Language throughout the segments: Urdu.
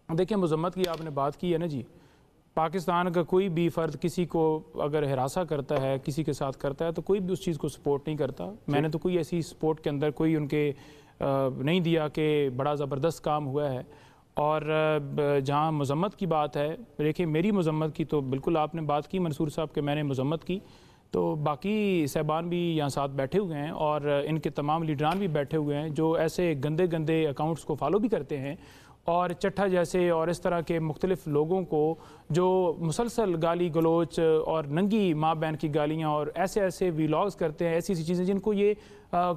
دیکھیں مذمت کی آپ نے بات کی ہے نا جی، پاکستان کا کوئی بھی فرد کسی کو اگر ہراساں کرتا ہے، کسی کے ساتھ کرتا ہے تو کوئی بھی اس چیز کو سپورٹ نہیں کرتا. میں نے تو کوئی ایسی سپورٹ کے اندر کوئی ان کے نہیں دیا کہ بڑا زبردست کام ہوا ہے. اور جہاں مذمت کی بات ہے، دیکھیں میری مذمت کی تو بالکل آپ نے بات کی منصور صاحب کہ میں نے مذمت کی، تو باقی صاحبان بھی یہاں ساتھ بیٹھے ہوئے ہیں اور ان کے تمام لیڈران بھی بیٹھے ہوئے ہیں جو ایسے گندے گندے اکاؤنٹس کو فالو بھی کرتے ہیں، اور چٹھا جیسے اور اس طرح کے مختلف لوگوں کو جو مسلسل گالی گلوچ اور ننگی ماں بہن کی گالیاں اور ایسے ایسے ویلاگز کرتے ہیں، ایسی ایسی چیزیں جن کو یہ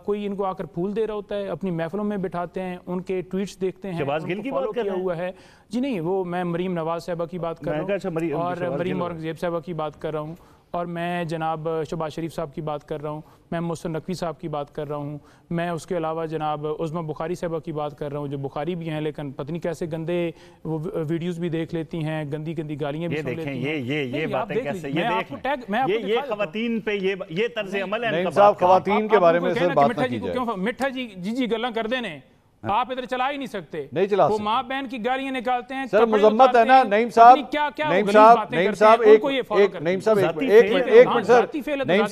کوئی ان کو آ کر پھول دے رہا ہوتا ہے، اپنی محفلوں میں بٹھاتے ہیں، ان کے ٹویٹس دیکھتے ہیں، شہباز گل کی بات کر رہے ہیں؟ ہوا ہے جی نہیں، وہ میں مریم نواز صاحبہ کی بات کر رہا ہوں اور مریم اورنگزیب صاحبہ کی بات کر رہا ہوں، اور میں جناب شہباز شریف صاحب کی بات کر رہا ہوں، میں محسن نقوی صاحب کی بات کر رہا ہوں، میں اس کے علاوہ جناب عظمیٰ بخاری صاحبہ کی بات کر رہا ہوں جو بخاری بھی ہیں لیکن پتہ نہیں کیسے گندے وہ ویڈیوز بھی دیکھ لیتی ہیں، گندی گندی گالیاں بھی سن لیتی ہیں. یہ باتیں کیسے، یہ خواتین پہ یہ طرز عمل ہے. نعیم صاحب خواتین کے بارے میں سر بات نہ کی جائے. مٹھا جی جی گلاں کر دینے آپ ادھر چلا ہی نہیں سکتے، نہیں چلا وہ سکتے. ماں بہن کی گالیاں نکالتے ہیں سر مذمت ہے نا نعیم صاحب، نعیم صاحب نعیم صاحب ایک منٹ سر، نعیم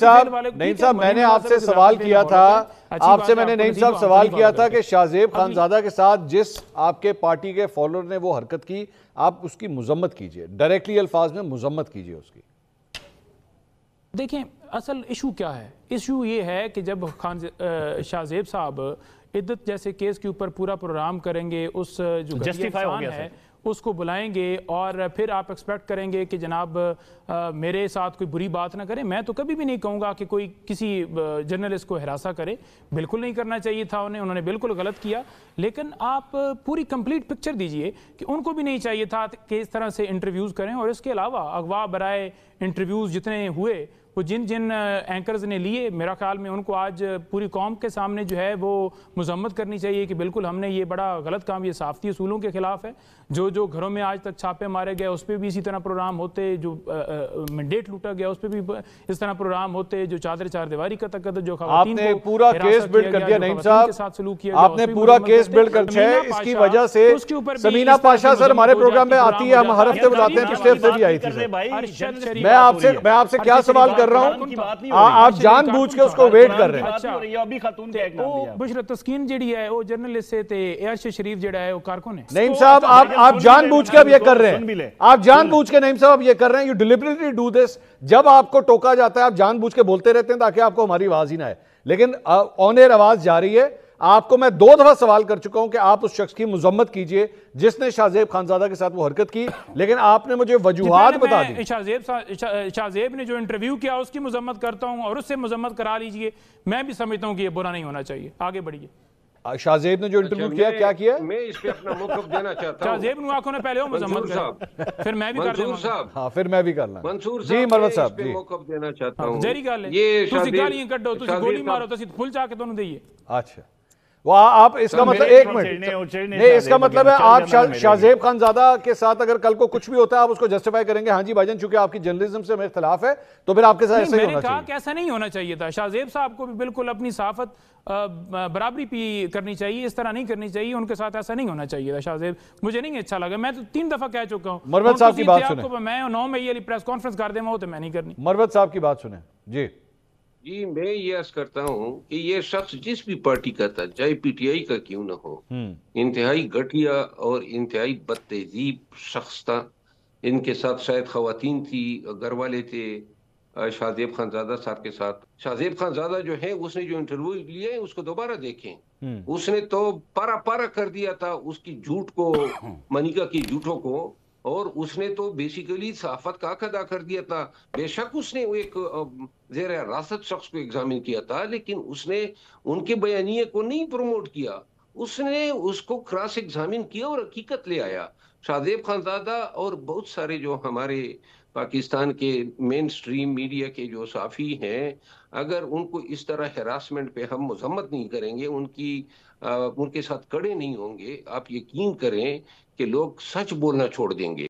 صاحب میں نے آپ سے سوال کیا تھا، آپ سے میں نے نعیم صاحب سوال کیا تھا کہ شاہ زیب خانزادہ کے ساتھ جس آپ کے پارٹی کے فالوور نے وہ حرکت کی آپ اس کی مذمت کیجئے، ڈائریکٹلی الفاظ میں مذمت کیجئے اس کی. دیکھیں اصل ایشو کیا ہے، ایشو یہ ہے کہ جب شاہ زیب صاحب عدت جیسے کیس کے اوپر پورا پروگرام کریں گے، اس جو گھٹیا انسان ہے اس کو بلائیں گے اور پھر آپ ایکسپیکٹ کریں گے کہ جناب میرے ساتھ کوئی بری بات نہ کرے. میں تو کبھی بھی نہیں کہوں گا کہ کوئی کسی جرنلسٹ کو ہراساں کرے، بالکل نہیں کرنا چاہیے تھا انہوں نے بالکل غلط کیا، لیکن آپ پوری کمپلیٹ پکچر دیجئے کہ ان کو بھی نہیں چاہیے تھا کہ اس طرح سے انٹرویوز کریں. اور اس کے علاوہ اغوا برائے انٹرویوز جتنے ہوئے وہ جن اینکرز نے لیے، میرا خیال میں ان کو آج پوری قوم کے سامنے جو ہے وہ مذمت کرنی چاہیے کہ بالکل ہم نے یہ بڑا غلط کام، یہ صحافتی اصولوں کے خلاف ہے. جو گھروں میں آج تک چھاپے مارے گئے اس پہ بھی اسی طرح پروگرام ہوتے، جو مینڈیٹ لوٹا گیا اس پہ بھی اس طرح پروگرام ہوتے، جو چار دیواری کا تقدس جو خواتین آپ نے پورا کیس بلڈ کر دیا نعیم صاحب، آپ نے پورا کیس بلڈ کر دیا ہے. اس کی وجہ سے سمینہ پاشا سر ہمارے پروگرام میں آتی ہے، ہم ہر ہفتے بتاتے ہیں، پچھلے ہفتے بھی آئی تھی سر. میں آپ سے کیا سوال کر رہا ہوں، آپ جان بوجھ کے اس کو ویٹ کر رہے ہیں. بشرت تسکین جیڑی ہے وہ جرنلسٹ سے تے عرش شریف جیڑا ہے وہ کارکن ہے. نعیم صاحب آپ جان بوجھ کے اب یہ کر رہے ہیں، آپ جان بوجھ کے نعیم صاحب اب یہ کر رہے ہیں. you deliberately do this. جب آپ کو ٹوکا جاتا ہے آپ جان بوجھ کے بولتے رہتے ہیں تاکہ آپ کو ہماری آواز ہی نہ آئے، لیکن آن ایئر آواز جاری ہے. آپ کو میں 2 دفعہ سوال کر چکا ہوں کہ آپ اس شخص کی مذمت کیجئے جس نے شاہ زیب خانزادہ کے ساتھ وہ حرکت کی، لیکن آپ نے مجھے وجوہات بتا دی. شاہ زیب نے جو انٹرویو کیا اس کی مذمت کرتا ہوں اور اس سے مذمت کرا لیجئے. میں بھی سمجھتا ہوں کہ یہ برا نہیں ہونا چاہیے. آگے بڑھیے. شاہ زیب نے جو انٹرویو کیا کیا میں اس پہ اپنا موقف دینا چاہتا ہوں. شاہ زیب نے آنکھوں نے پہلے وہ مذمت کرا، پھر میں بھی کر دوں گا. ہاں پھر میں بھی کر لوں. منصور جی مروت صاحب صاحب میں اس جی پہ موقف دینا چاہتا ہوں. جیری گال ہے، تسی گالیاں کڈو، تسی گولی مارو، تسی پھل چاہ کے دونوں دئیے. اچھا وہ آپ اس کا مطلب ایک منٹ نہیں، اس کا مطلب ہے آپ شاہ زیب خانزادہ کے ساتھ اگر کل کو کچھ بھی ہوتا ہے آپ اس کو جسٹیفائی کریں گے. ہاں جی بھائی جان چونکہ آپ کی جرنلزم سے میرے خلاف ہے تو پھر آپ کے ساتھ ایسا ہی ہونا چاہیے. میں نے کہا کہ ایسا نہیں ہونا چاہیے تھا. شاہ زیب صاحب کو بھی بالکل اپنی صحافت برابری پی کرنی چاہیے، اس طرح نہیں کرنی چاہیے. ان کے ساتھ ایسا نہیں ہونا چاہیے تھا. شاہ زیب مجھے نہیں اچھا لگا. میں تو 3 دفعہ کہہ چکا ہوں. مروت صاحب کی بات سنیں. میں 9 مئی والی پریس کانفرنس کر دیں وہ تو میں نہیں کرنی. مروت صاحب کی بات سنیں. جی میں یہ عرض کرتا ہوں کہ یہ شخص جس بھی پارٹی کا تھا، چاہے پی ٹی آئی کا کیوں نہ ہو، انتہائی گھٹیا اور انتہائی بد تہذیب شخص تھا. ان کے ساتھ شاید خواتین تھی، گھر والے تھے شاہ زیب خانزادہ صاحب کے ساتھ. شاہ زیب خانزادہ جو ہے اس نے جو انٹرویو لیا ہے اس کو دوبارہ دیکھیں. اس نے تو پارا کر دیا تھا اس کی جھوٹ کو، منیکا کی جھوٹوں کو، اور اس نے تو بیسیکلی صحافت کا حق ادا کر دیا تھا. بے شک اس نے ایک زیر حراست شخص کو ایگزامن کیا تھا لیکن اس نے ان کے بیانیے کو نہیں پروموٹ کیا. اس نے اس کو کراس ایگزامن کیا اور حقیقت لے آیا. شاہ زیب خانزادہ اور بہت سارے جو ہمارے پاکستان کے مین سٹریم میڈیا کے جو صحافی ہیں، اگر ان کو اس طرح ہراسمنٹ پہ ہم مذمت نہیں کریں گے، ان کے ساتھ کڑے نہیں ہوں گے، آپ یقین کریں کہ لوگ سچ بولنا چھوڑ دیں گے.